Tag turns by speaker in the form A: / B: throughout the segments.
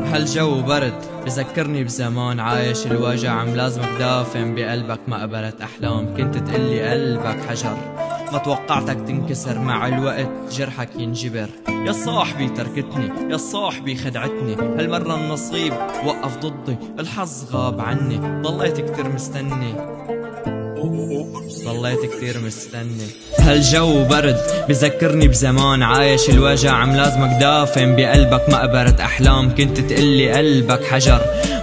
A: هالجو برد بذكرني بزمان عايش الوجع ملازمك دافن بقلبك ما قبلت أحلام كنت تقلي قلبك حجر ما توقعتك تنكسر مع الوقت جرحك ينجبر يا صاحبي تركتني يا صاحبي خدعتني هالمرة النصيب وقف ضدي الحظ غاب عني ضليت كتير مستني هالجو برد بذكرني بزمان عايش الوجع ملازمك دافن بقلبك ما قبرت أحلام كنت تقلي قلبك حجر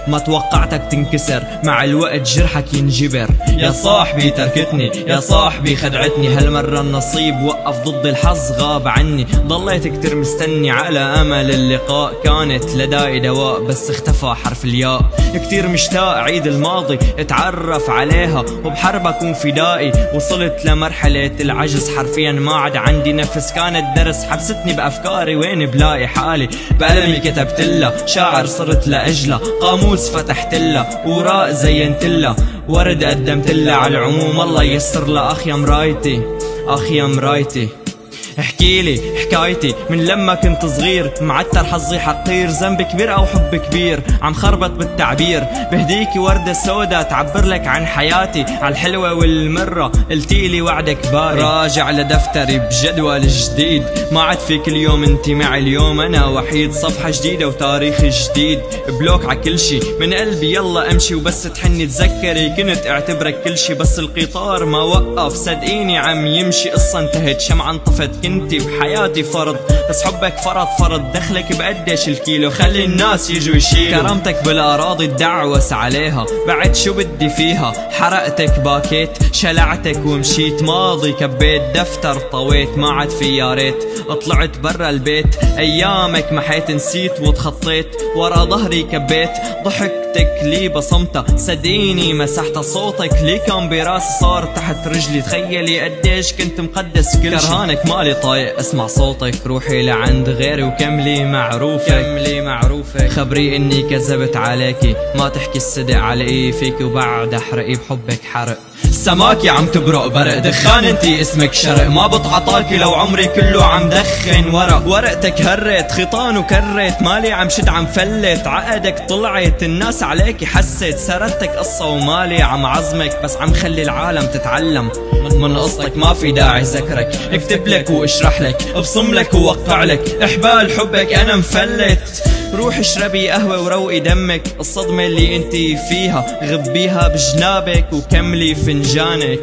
A: ما توقعتك تنكسر مع الوقت جرحك ينجبر يا صاحبي تركتني يا صاحبي خدعتني هالمرة النصيب وقف ضد الحظ غاب عني ضليت كتير مستني على أمل اللقاء كانت لداي دواء بس اختفى حرف الياء كتير مشتاق عيد الماضي اتعرف عليها وبحرب اكون فدائي وصلت لمرحلة العجز حرفيا ما عاد عندي نفس كانت درس حبستني بأفكاري وين بلاقي حالي بقلمي كتبت لها شاعر صرت لأجلها قاموس فتحت لها وراء زينت لها ورد قدمت لها على العموم الله ييسر لها أخ يا مرايتي أخ يا مرايتي احكيلي حكايتي من لما كنت صغير معتر حظي حقير ذنب كبير او حب كبير عم خربط بالتعبير بهديكي وردة سودا تعبر لك عن حياتي عالحلوة والمرة قلتيلي وعدك باري راجع لدفتري بجدول جديد ما عاد في كل يوم انت معي اليوم انا وحيد صفحة جديدة وتاريخ جديد بلوك عكل شي من قلبي يلا امشي وبس تحني تذكري كنت اعتبرك كل شي بس القطار ما وقف صدقيني عم يمشي قصة انتهت شمعة انطفت كنتي بحياتي فرض بس حبك فرض دخلك بقديش الكيلو خلي الناس يجوا يشيلوا كرامتك بالاراضي الدعوس عليها بعد شو بدي فيها حرقتك باكيت شلعتك ومشيت ماضي كبيت دفتر طويت ما عاد في يا ريت طلعت برا البيت ايامك محيت نسيت وتخطيت ورا ظهري كبيت ضحكتك لي بصمتها صدقيني مسحت صوتك لي كان براسي صار تحت رجلي تخيلي قديش كنت مقدس كل شي كرهانك مالي طايق اسمع صوتك روحي لعند غيري وكملي معروفك خبري اني كذبت عليكي ما تحكي الصدق على فيك وبعد احرقي بحبك حرق سماكي عم تبرق برق دخان انتي اسمك شرق ما بتعطاكي لو عمري كله عم دخن ورقتك هرت خيطان وكرت مالي عم شد عم فلت عقدك طلعت الناس عليكي حست سردتك قصة ومالي عم عظمك بس عم خلي العالم تتعلم من قصتك ما في داعي ذكرك اكتب لك واشرح لك ابصم لك ووقع لك احبال حبك انا مفلت روح اشربي قهوة وروقي دمك الصدمة اللي انتي فيها غبيها بجنابك وكملي فنجانك